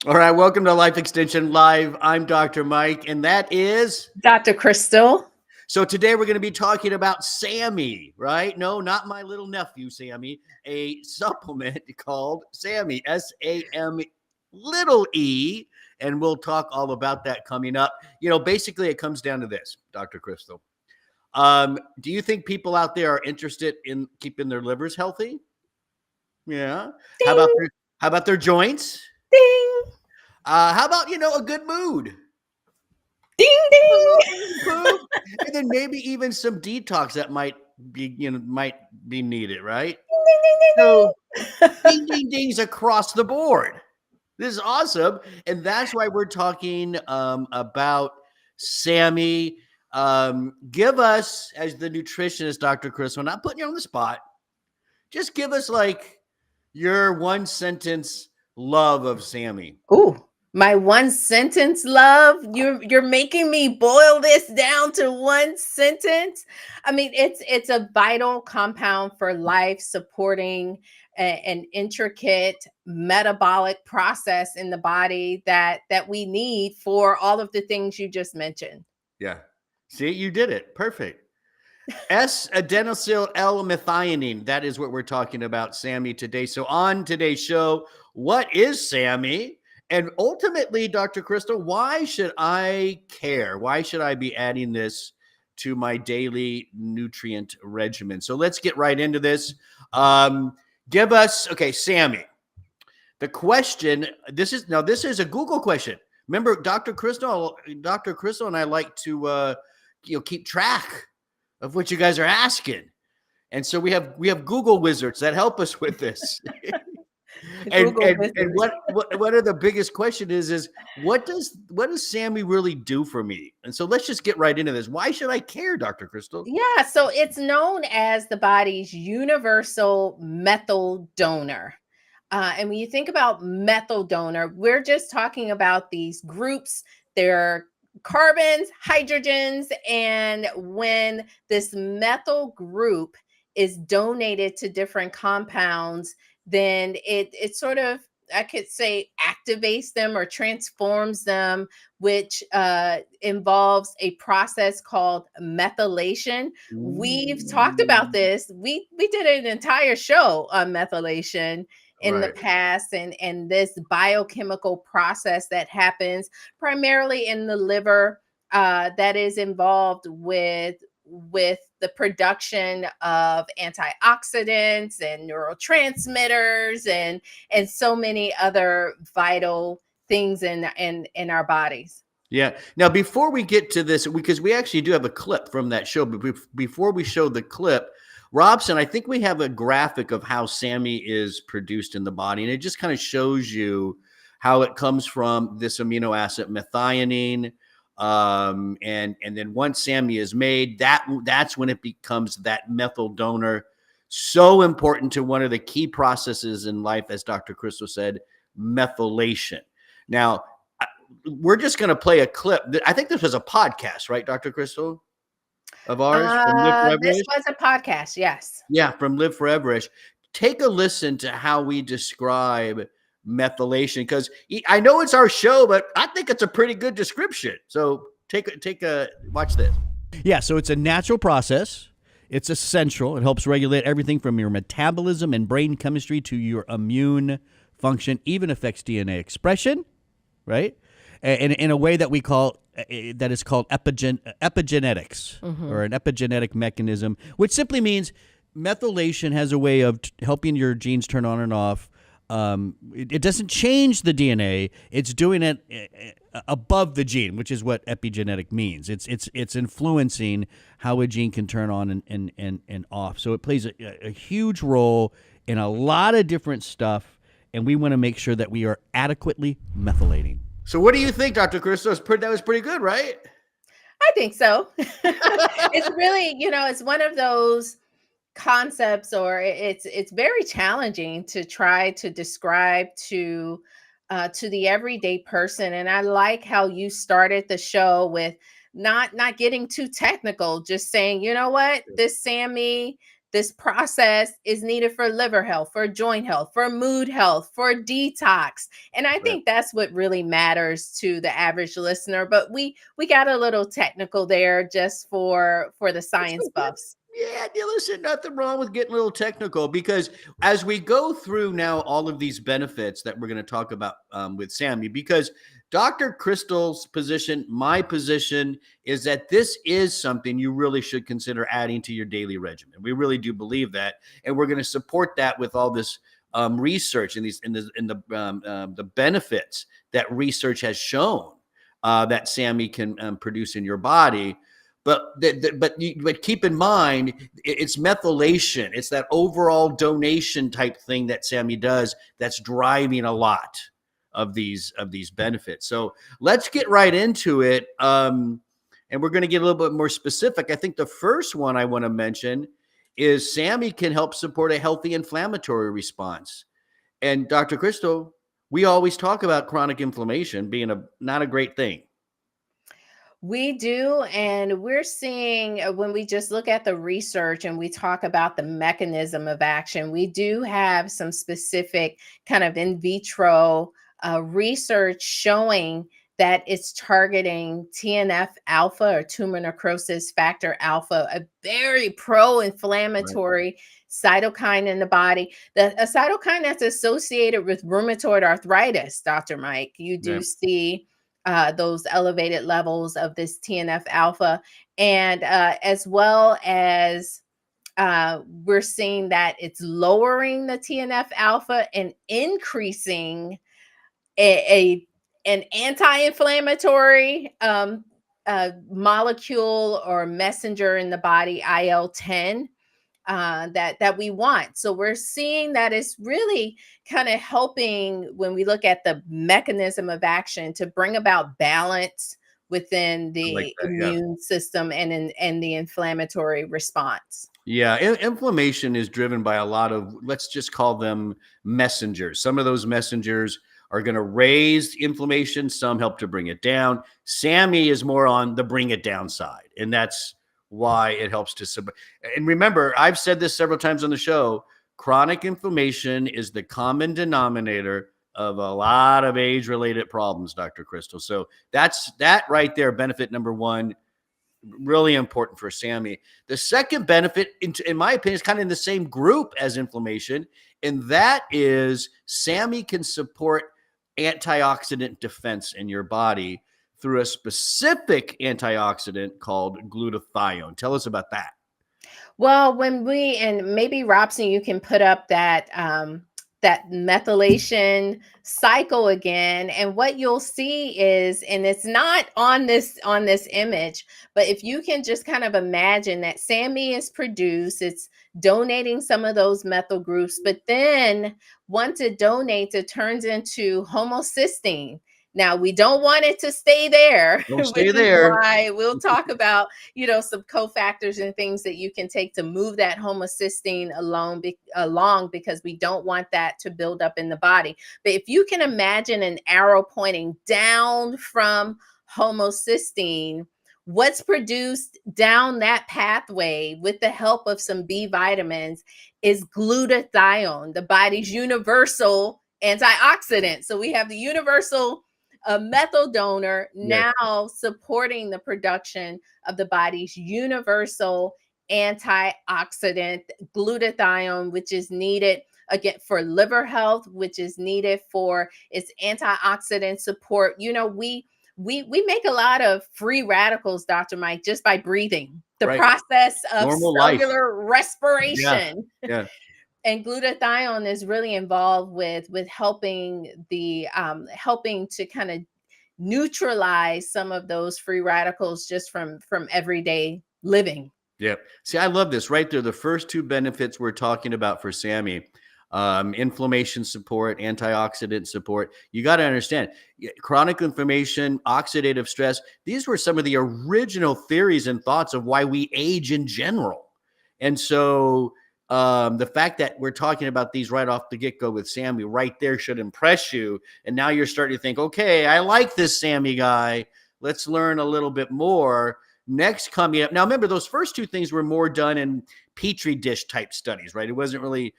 All right, welcome to Life Extension Live. I'm Dr. Mike, and that is Dr. Crystal. so today we're going to be talking about Sammy, right? No, not my little nephew, Sammy, a supplement called Sammy, SAM little e, and we'll talk all about that coming up. Basically, it comes down to this, Dr. Crystal. Do you think people out there are interested in keeping their livers healthy? Yeah. How about Ding, their joints? ding, How about a good mood? ding, A ding. little poop, and then maybe even some detox that might be needed, right? Ding, ding, ding, So ding, ding ding. ding dings across the board. This is awesome, and that's why we're talking about Sammy. Give us, as the nutritionist, Dr. Chris, we're not putting you on the spot. Just give us like your one sentence love of Sammy. Ooh, my one sentence, love. You're making me boil this down to one sentence. I mean, it's a vital compound for life, supporting an intricate metabolic process in the body that we need for all of the things you just mentioned. Yeah. See, you did it. Perfect. S-adenosyl L-methionine. That is what we're talking about, Sammy, today. So on today's show, what is Sammy? And ultimately, Dr. Crystal, why should I care? Why should I be adding this to my daily nutrient regimen? So let's get right into this. Okay, Sammy. The question, this is a Google question. Remember, Dr. Crystal and I like to keep track of what you guys are asking. And so we have Google wizards that help us with this. and Google and, and wizard. what are the biggest question is what does Sammy really do for me? And so let's just get right into this. Why should I care, Dr. Crystal? Yeah, so it's known as the body's universal methyl donor. And when you think about methyl donor, we're just talking about these groups. They're carbons, hydrogens, and when this methyl group is donated to different compounds, then it sort of, I could say, activates them or transforms them, which involves a process called methylation. We've talked about Ooh. this. We did an entire show on methylation in the Right. past, and this biochemical process that happens primarily in the liver, that is involved with the production of antioxidants and neurotransmitters and so many other vital things in our bodies. Yeah. Now, before we get to this, because we actually do have a clip from that show, but before we show the clip, Robson, I think we have a graphic of how Sammy is produced in the body, and it just kind of shows you how it comes from this amino acid methionine. And then once Sammy is made, that's when it becomes that methyl donor. So important to one of the key processes in life, as Dr. Crystal said, methylation. Now, we're just going to play a clip. I think this was a podcast, right, Dr. Crystal, of ours from Live This Foreverish? was a podcast, yes. Yeah, from Live Foreverish. Take a listen to how we describe methylation, because I know it's our show, but I think it's a pretty good description. So take a watch this. Yeah, so it's a natural process. It's essential. It helps regulate everything from your metabolism and brain chemistry to your immune function, even affects DNA expression, right? And in a way that we call that is called epigenetics, or an epigenetic mechanism, which simply means methylation has a way of helping your genes turn on and off. It doesn't change the DNA; it's doing it above the gene, which is what epigenetic means. It's influencing how a gene can turn on and off. So it plays a huge role in a lot of different stuff, and we want to make sure that we are adequately methylating. So what do you think, Dr. Crystal? That was pretty good, right? I think so. It's really, it's one of those concepts, or it's very challenging to try to describe to the everyday person. And I like how you started the show with not getting too technical, just saying, you know what, this Sammy, This process is needed for liver health, for joint health, for mood health, for detox. And I Right. think that's what really matters to the average listener. But we got a little technical there just for the It's science okay. buffs. Yeah, listen, nothing wrong with getting a little technical because as we go through now all of these benefits that we're going to talk about with Sammy, because Dr. Crystal's position, my position is that this is something you really should consider adding to your daily regimen. We really do believe that, and we're going to support that with all this research and the benefits that research has shown that Sammy can produce in your body. But keep in mind, it's methylation. It's that overall donation type thing that Sammy does that's driving a lot of these benefits. So let's get right into it, and we're going to get a little bit more specific. I think the first one I want to mention is Sammy can help support a healthy inflammatory response. And Dr. Crystal, we always talk about chronic inflammation being not a great thing. We do. And we're seeing when we just look at the research and we talk about the mechanism of action, we do have some specific kind of in vitro research showing that it's targeting TNF alpha or tumor necrosis factor alpha, a very pro Right. inflammatory cytokine in the body. A cytokine that's associated with rheumatoid arthritis, Dr. Mike. You Yeah. do see those elevated levels of this TNF alpha, and as well as we're seeing that it's lowering the TNF alpha and increasing a an anti-inflammatory molecule or messenger in the body, IL-10, that we want. So we're seeing that it's really kind of helping when we look at the mechanism of action to bring about balance within I like the that. Yeah. immune system and the inflammatory response. Yeah, inflammation is driven by a lot of, let's just call them messengers. Some of those messengers are going to raise inflammation, some help to bring it down. Sammy is more on the bring it down side, and that's why it helps to and remember, I've said this several times on the show, chronic inflammation is the common denominator of a lot of age-related problems, Dr. Crystal. So that's that right there, benefit number one, really important for Sammy. The second benefit, in my opinion, is kind of in the same group as inflammation, and that is Sammy can support antioxidant defense in your body through a specific antioxidant called glutathione. Tell us about that. Well, when we and maybe Robson, you can put up that that methylation cycle again, and what you'll see is, and it's not on this image, but if you can just kind of imagine that Sammy is produced, it's donating some of those methyl groups, but then once it donates, it turns into homocysteine. Now, we don't want it to stay there, Don't stay which is there. why we'll talk about some cofactors and things that you can take to move that homocysteine along because we don't want that to build up in the body. But if you can imagine an arrow pointing down from homocysteine, what's produced down that pathway with the help of some B vitamins is glutathione, the body's universal antioxidant. So we have the universal a methyl donor Yes. now supporting the production of the body's universal antioxidant glutathione, which is needed again for liver health, which is needed for its antioxidant support. We make a lot of free radicals, Dr. Mike, just by breathing. The Right. process of Normal life. cellular Yeah. respiration. Yeah. And glutathione is really involved with helping helping to kind of neutralize some of those free radicals just from everyday living. Yep. See, I love this right there. The first two benefits we're talking about for Sammy, inflammation support, antioxidant support. You got to understand chronic inflammation, oxidative stress. These were some of the original theories and thoughts of why we age in general. And so the fact that we're talking about these right off the get-go with Sammy right there should impress you. And now you're starting to think, okay, I like this Sammy guy. Let's learn a little bit more. Next coming up, now remember those first two things were more done in petri dish type studies, right? It wasn't really,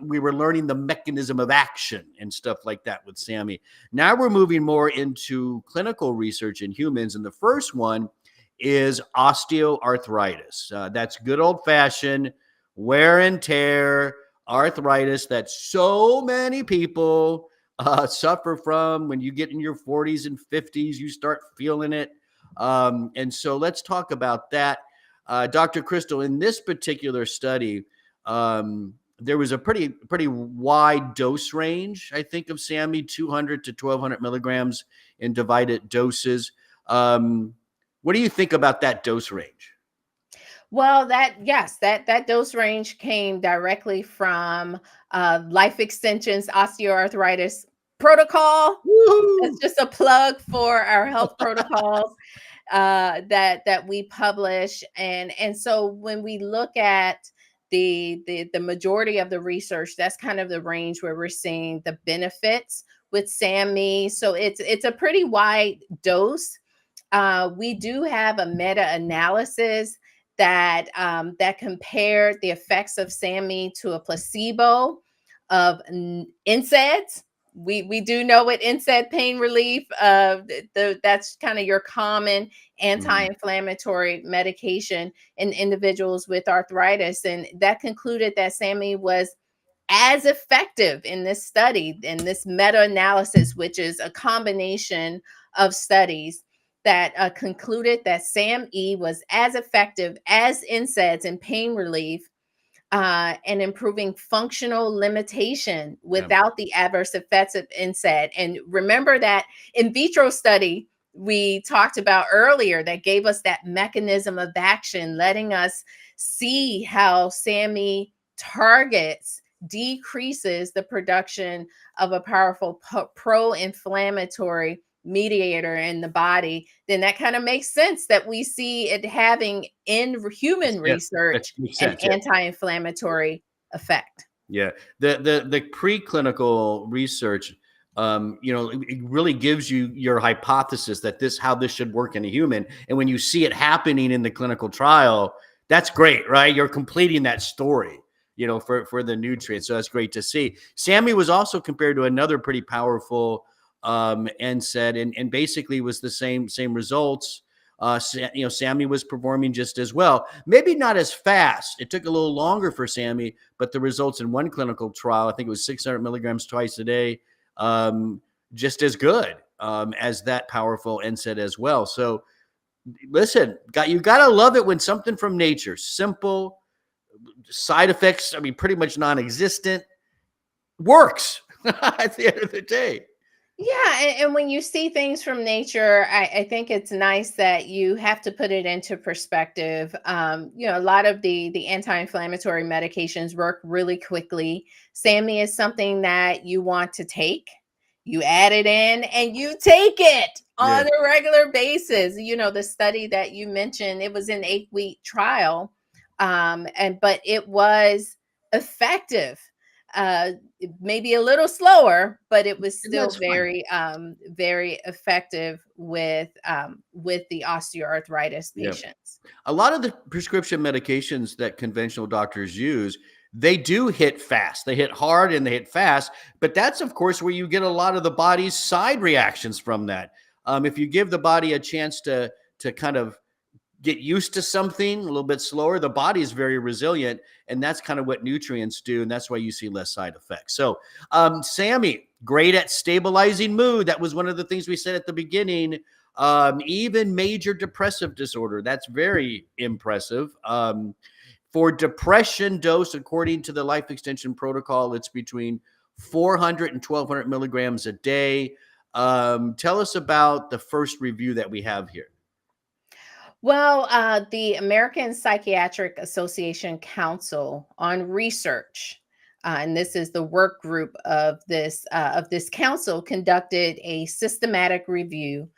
we were learning the mechanism of action and stuff like that with Sammy. Now we're moving more into clinical research in humans. And the first one is osteoarthritis. That's good old fashioned wear and tear arthritis that so many people suffer from. When you get in your 40s and 50s, you start feeling it. And so let's talk about that. Dr. Crystal, in this particular study, there was a pretty wide dose range, I think, of SAMI, 200 to 1200 milligrams in divided doses. What do you think about that dose range? Well, that dose range came directly from Life Extension's osteoarthritis protocol. Woo-hoo! It's just a plug for our health protocols that we publish, and so when we look at the majority of the research, that's kind of the range where we're seeing the benefits with SAMI. So it's a pretty wide dose. We do have a meta-analysis that compared the effects of SAMI to a placebo of NSAIDs. We do know what NSAID pain relief, that's kind of your common anti-inflammatory medication in individuals with arthritis, and that concluded that SAMI was as effective in this study, in this meta-analysis, which is a combination of studies that concluded that SAMe was as effective as NSAIDs in pain relief and improving functional limitation without the adverse effects of NSAID. And remember that in vitro study we talked about earlier that gave us that mechanism of action, letting us see how SAMe decreases the production of a powerful pro-inflammatory mediator in the body. Then that kind of makes sense that we see it having in human research an anti-inflammatory effect. Yeah, the preclinical research, it really gives you your hypothesis that how this should work in a human, and when you see it happening in the clinical trial, that's great, right? You're completing that story, for the nutrients. So that's great to see. SAMI was also compared to another pretty powerful NSAID, and basically was the same results. SAMI was performing just as well, maybe not as fast. It took a little longer for SAMI, but the results in one clinical trial, I think it was 600 milligrams twice a day, just as good as that powerful NSAID as well. So listen, you got to love it when something from nature, simple, side effects, pretty much non-existent, works at the end of the day. Yeah, and when you see things from nature, I think it's nice that you have to put it into perspective. A lot of the anti-inflammatory medications work really quickly. SAMI is something that you want to take. You add it in and you take it on a regular basis. The study that you mentioned, it was an 8-week trial, but it was effective. Maybe a little slower, but it was still very effective with the osteoarthritis patients. A lot of the prescription medications that conventional doctors use, they do hit fast. They hit hard and they hit fast, but that's of course where you get a lot of the body's side reactions from that. If you give the body a chance to kind of get used to something a little bit slower, the body is very resilient, and that's kind of what nutrients do, and that's why you see less side effects. So SAMI, great at stabilizing mood. That was one of the things we said at the beginning. Even major depressive disorder, that's very impressive. For depression dose, according to the Life Extension protocol, it's between 400 and 1200 milligrams a day. Tell us about the first review that we have here. Well, the American Psychiatric Association Council on Research, and this is the work group of this council, conducted a systematic review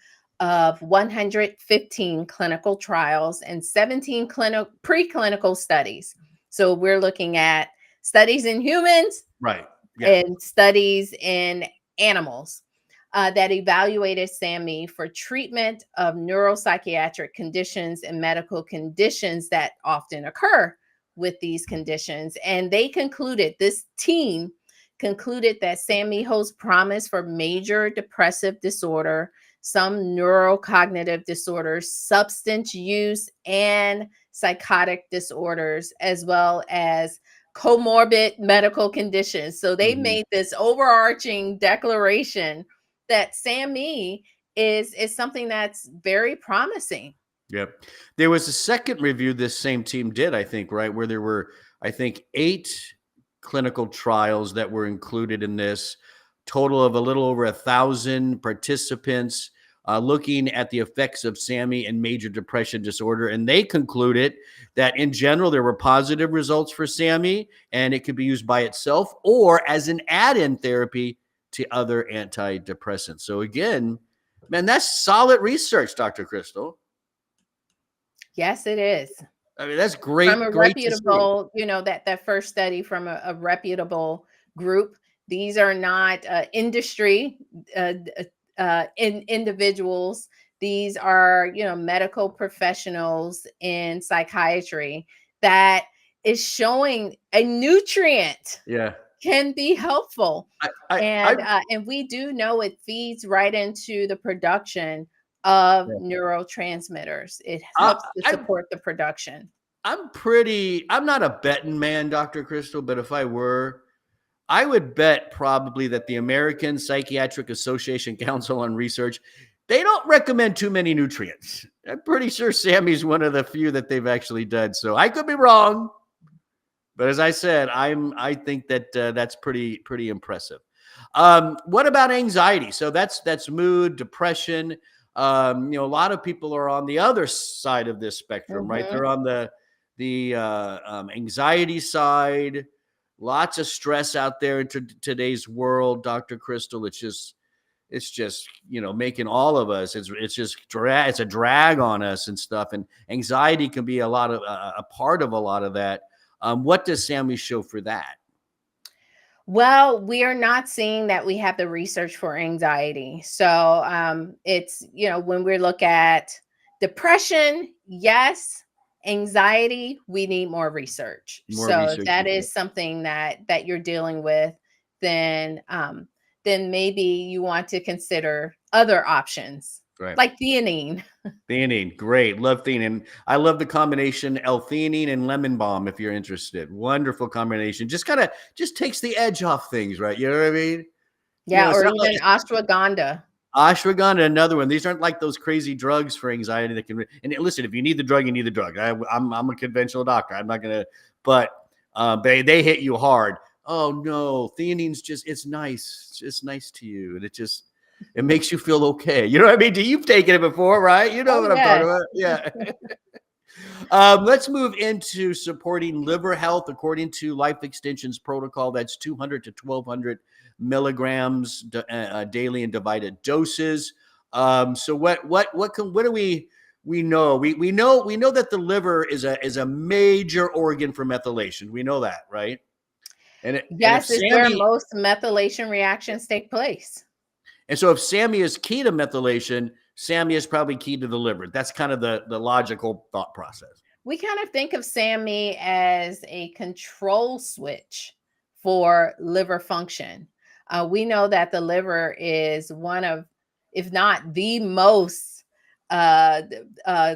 of 115 clinical trials and 17 preclinical studies. So we're looking at studies in humans, right, and studies in animals. that evaluated SAMe for treatment of neuropsychiatric conditions and medical conditions that often occur with these conditions. And they concluded, this team concluded, that SAMe holds promise for major depressive disorder, some neurocognitive disorders, substance use, and psychotic disorders, as well as comorbid medical conditions. So they Mhm. made this overarching declaration that SAMe is something that's very promising. Yep. There was a second review this same team did, I think, right, where there were, I think, 8 clinical trials that were included in this, total of a little over 1,000 participants, looking at the effects of SAMe and major depression disorder. And they concluded that in general, there were positive results for SAMe, and it could be used by itself or as an add-in therapy to other antidepressants. So again, man, that's solid research, Dr. Crystal. Yes, it is. I mean, that's From a great to see. reputable, that first study from a reputable group. These are not industry individuals. These are, medical professionals in psychiatry that is showing a nutrient Yeah. can be helpful. I And we do know it feeds right into the production of yeah. neurotransmitters. It I helps to I'm support the production. I'm not a betting man, Dr. Crystal, but if I were, I would bet probably that the American Psychiatric Association Council on Research, they don't recommend too many nutrients. I'm pretty sure Sammy's one of the few that they've actually done. So I could be wrong, but as I said, I think that that's pretty impressive. What about anxiety? So that's mood, depression. A lot of people are on the other side of this spectrum, right? Mhm. They're on the anxiety side. Lots of stress out there in today's world, Dr. Crystal. It's just making all of us. It's just it's a drag on us and stuff. And anxiety can be a part of a lot of that. What does SAMe show for that? Well, we are not seeing that we have the research for anxiety. So it's, when we look at depression, yes, anxiety, we need more research. More So if research. that is something that you're dealing with, then maybe you want to consider other options Right. like theanine. Theanine, great. Love theanine. I love the combination L-theanine and lemon balm. If you're interested, wonderful combination. Just takes the edge off things, right? You know what I mean? Yeah, It's or not like even ashwagandha. ashwagandha, another one. These aren't like those crazy drugs for anxiety that can. And listen, if you need the drug, you need the drug. I'm a conventional doctor. I'm not gonna, but they hit you hard. Oh no, theanine's it's nice. It's just nice to you, and it makes you feel okay. You know what I mean? You've taken it before, right? You know Oh, what I'm talking yes. about. Yeah. Let's move into supporting liver health according to Life Extension's protocol. That's 200 to 1,200 milligrams daily in divided doses. So what do we know? We know that the liver is a major organ for methylation. We know that, right? And if Yes, it's where SAMe most methylation reactions take place. and so if SAMe is key to methylation, SAMe is probably key to the liver. That's kind of the logical thought process. We kind of think of SAMe as a control switch for liver function. We know that the liver is one of, if not the most, uh, uh,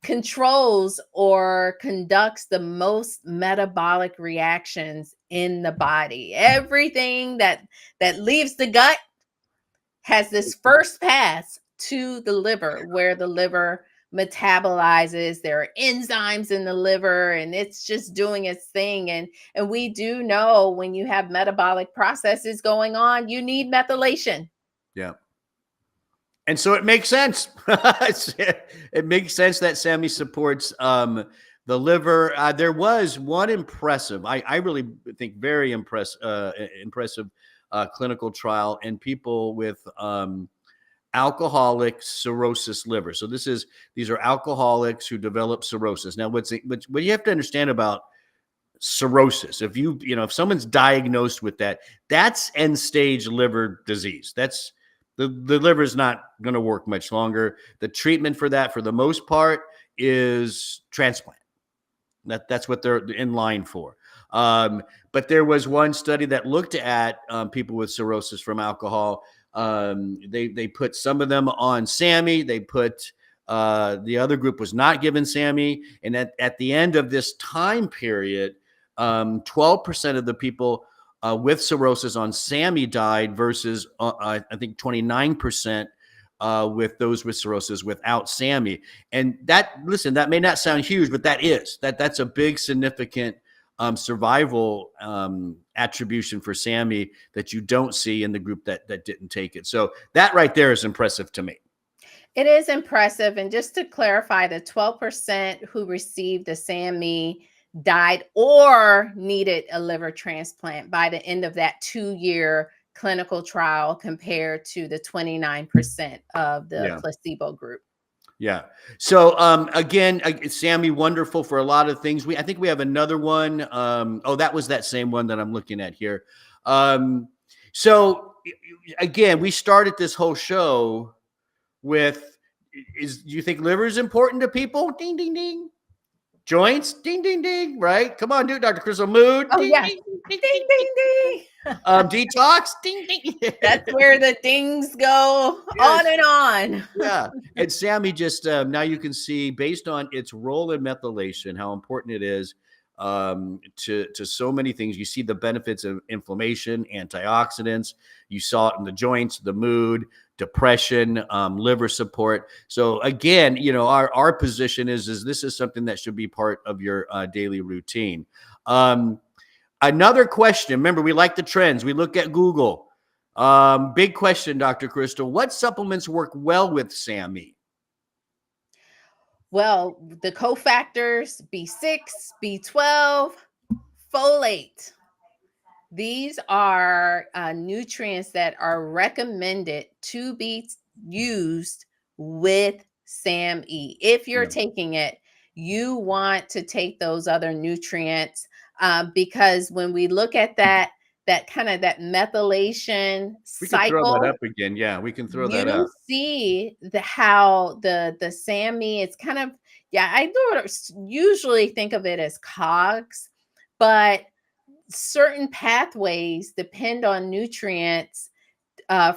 controls or conducts the most metabolic reactions in the body. Everything that leaves the gut has this first pass to the liver, where the liver metabolizes. There are enzymes in the liver, and it's just doing its thing. And we do know, when you have metabolic processes going on, you need methylation. Yeah. And so it makes sense. It makes sense that SAMe supports the liver. There was one impressive, I really think very impressive clinical trial in people with alcoholic cirrhosis liver. So these are alcoholics who develop cirrhosis. Now, what you have to understand about cirrhosis, if someone's diagnosed with that, that's end stage liver disease. The liver is not going to work much longer. The treatment for that, for the most part, is transplant. That's what they're in line for. But there was one study that looked at people with cirrhosis from alcohol. They put some of them on SAMI. They put the other group was not given SAMI. And at the end of this time period, 12% of the people with cirrhosis on SAMI died versus I think 29% with those with cirrhosis without SAMI. And that may not sound huge, but that's a big significant survival attribution for SAMI that you don't see in the group that didn't take it. So that right there is impressive to me. It is impressive. And just to clarify, the 12% who received the SAMI died or needed a liver transplant by the end of that 2-year clinical trial, compared to the 29% of the placebo group. Yeah. So again, SAMI, wonderful for a lot of things. I think we have another one. That was that same one that I'm looking at here. So again, we started this whole show with, do you think liver is important to people? Ding, ding, ding. Joints, ding, ding, ding, right? Come on, dude, Dr. Crystal. Mood, oh, ding, yes. ding, ding, ding, ding, ding. Detox, ding, ding. That's where the dings go on and on. Yeah. And SAMI just, now you can see, based on its role in methylation, how important it is to so many things. You see the benefits of inflammation, antioxidants. You saw it in the joints, the mood, depression, liver support. So again, our position is this is something that should be part of your daily routine. Another question. Remember, we like the trends. We look at Google. Big question, Dr. Crystal. What supplements work well with SAMI? Well, the cofactors, B6, B12, folate. These are nutrients that are recommended to be used with SAMe. If you're taking it, you want to take those other nutrients because when we look at that kind of that methylation We cycle, can throw that up again. Yeah, we can throw that up. You see how the SAMe, it's kind of, I usually think of it as cogs, but certain pathways depend on nutrients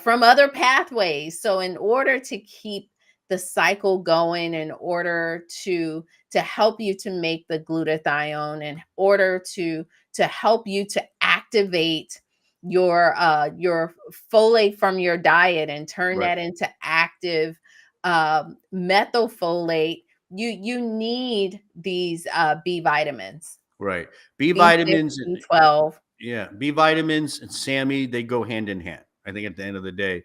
from other pathways. So in order to keep the cycle going, in order to help you to make the glutathione, in order to help you to activate your folate from your diet and turn that into active methylfolate, you need these B vitamins. Right. B vitamins, B12. Yeah. B vitamins and SAMI, they go hand in hand, I think, at the end of the day.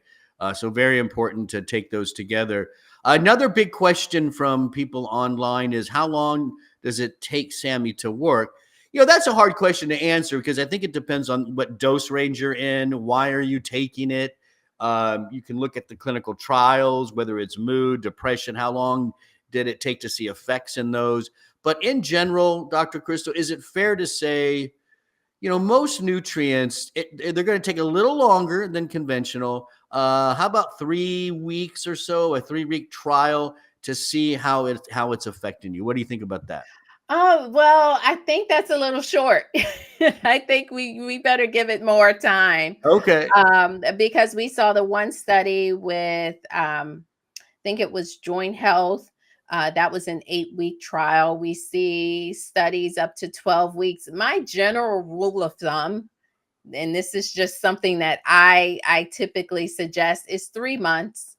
So very important to take those together. Another big question from people online is, how long does it take SAMI to work? That's a hard question to answer because I think it depends on what dose range you're in. Why are you taking it? You can look at the clinical trials, whether it's mood, depression, how long did it take to see effects in those? But in general, Dr. Crystal, is it fair to say, most nutrients, they're going to take a little longer than conventional. How about 3 weeks or so, a 3-week trial to see how it's affecting you? What do you think about that? Oh, well, I think that's a little short. I think we better give it more time. Okay. Because we saw the one study with, I think it was Joint Health. That was an 8-week trial. We see studies up to 12 weeks. My general rule of thumb, and this is just something that I typically suggest, is 3 months.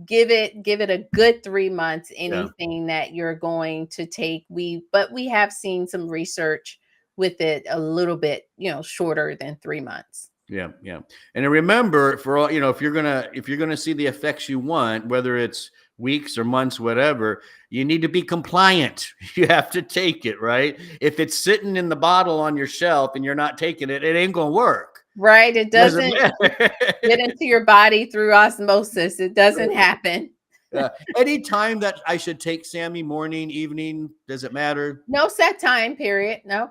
Give it a good 3 months. Anything that you're going to take, but we have seen some research with it a little bit, shorter than 3 months. Yeah. And remember, for all, if you're gonna see the effects you want, whether it's weeks or months, whatever, you need to be compliant. You have to take it, right? If it's sitting in the bottle on your shelf and you're not taking it, it ain't gonna work. Right. It doesn't get into your body through osmosis. It doesn't happen. Any time that I should take SAMI, morning, evening, does it matter? No set time period. No.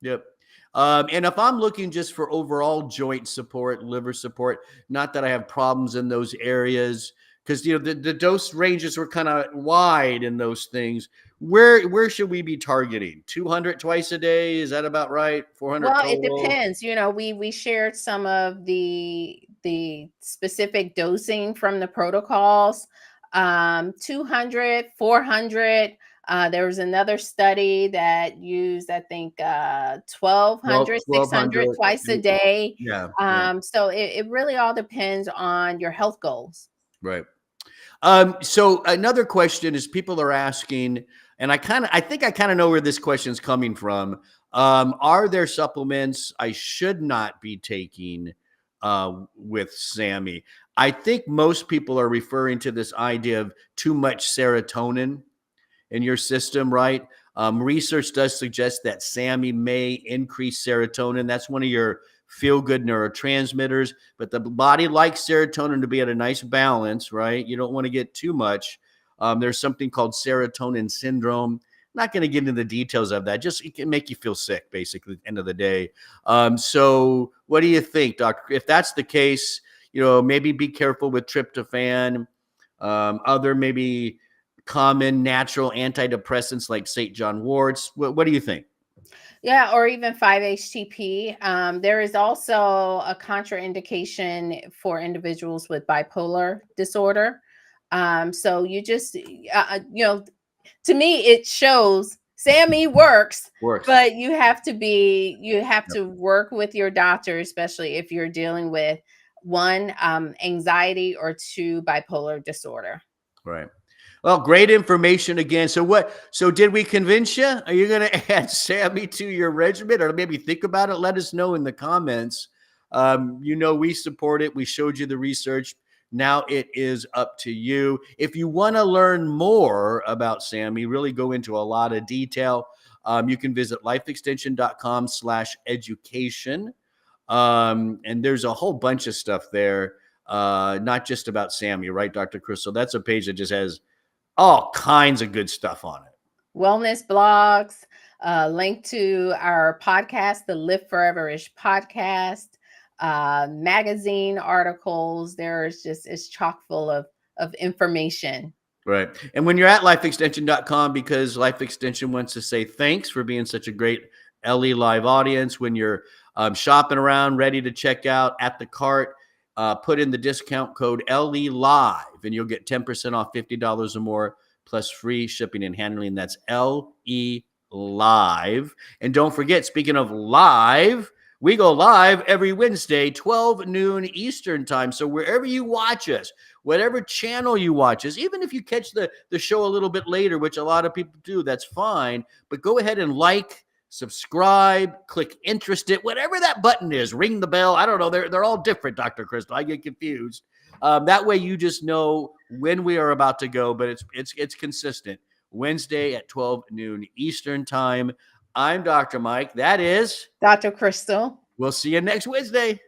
Yep. And if I'm looking just for overall joint support, liver support, not that I have problems in those areas, because the dose ranges were kind of wide in those things. Where should we be targeting? 200 twice a day? Is that about right? 400 Well, it total? depends. We shared some of the specific dosing from the protocols. 200, 400. There was another study that used, I think, 1200, 600 1200. twice a day. Yeah, yeah, So it really all depends on your health goals. right. So another question is people are asking, and I think I kind of know where this question is coming from. Are there supplements I should not be taking with SAMI? I think most people are referring to this idea of too much serotonin in your system, right? Research does suggest that SAMI may increase serotonin. That's one of your feel-good neurotransmitters, but the body likes serotonin to be at a nice balance, right? You don't want to get too much. There's something called serotonin syndrome. Not going to get into the details of that. Just it can make you feel sick, basically, at the end of the day. So what do you think, doctor? If that's the case, maybe be careful with tryptophan, other maybe common natural antidepressants like St. John Wort's. What do you think? Yeah, or even 5-HTP. There is also a contraindication for individuals with bipolar disorder. So to me, it shows SAMI works, Works. but you have to work with your doctor, especially if you're dealing with one, anxiety, or two, bipolar disorder. Right. Well, great information again. So did we convince you? Are you going to add SAMI to your regimen, or maybe think about it? Let us know in the comments. We support it. We showed you the research. Now it is up to you. If you want to learn more about SAMI, really go into a lot of detail, you can visit lifeextension.com/education. And there's a whole bunch of stuff there, not just about SAMI, right, Dr. Crystal? That's a page that just has all kinds of good stuff on it. Wellness blogs, link to our podcast, the Live Forever-ish podcast, magazine articles. It's chock full of information. Right. And when you're at lifeextension.com, because Life Extension wants to say thanks for being such a great LE Live audience, when you're shopping around, ready to check out at the cart, put in the discount code LE Live and you'll get 10% off $50 or more plus free shipping and handling. That's LE Live. And don't forget, speaking of live, we go live every Wednesday, 12 noon Eastern time. So wherever you watch us, whatever channel you watch us, even if you catch the show a little bit later, which a lot of people do, that's fine. But go ahead and subscribe, click interested, whatever that button is, ring the bell. I don't know. They're all different, Dr. Crystal. I get confused. That way you just know when we are about to go, but it's consistent. Wednesday at 12 noon Eastern time. I'm Dr. Mike. That is Dr. Crystal. We'll see you next Wednesday.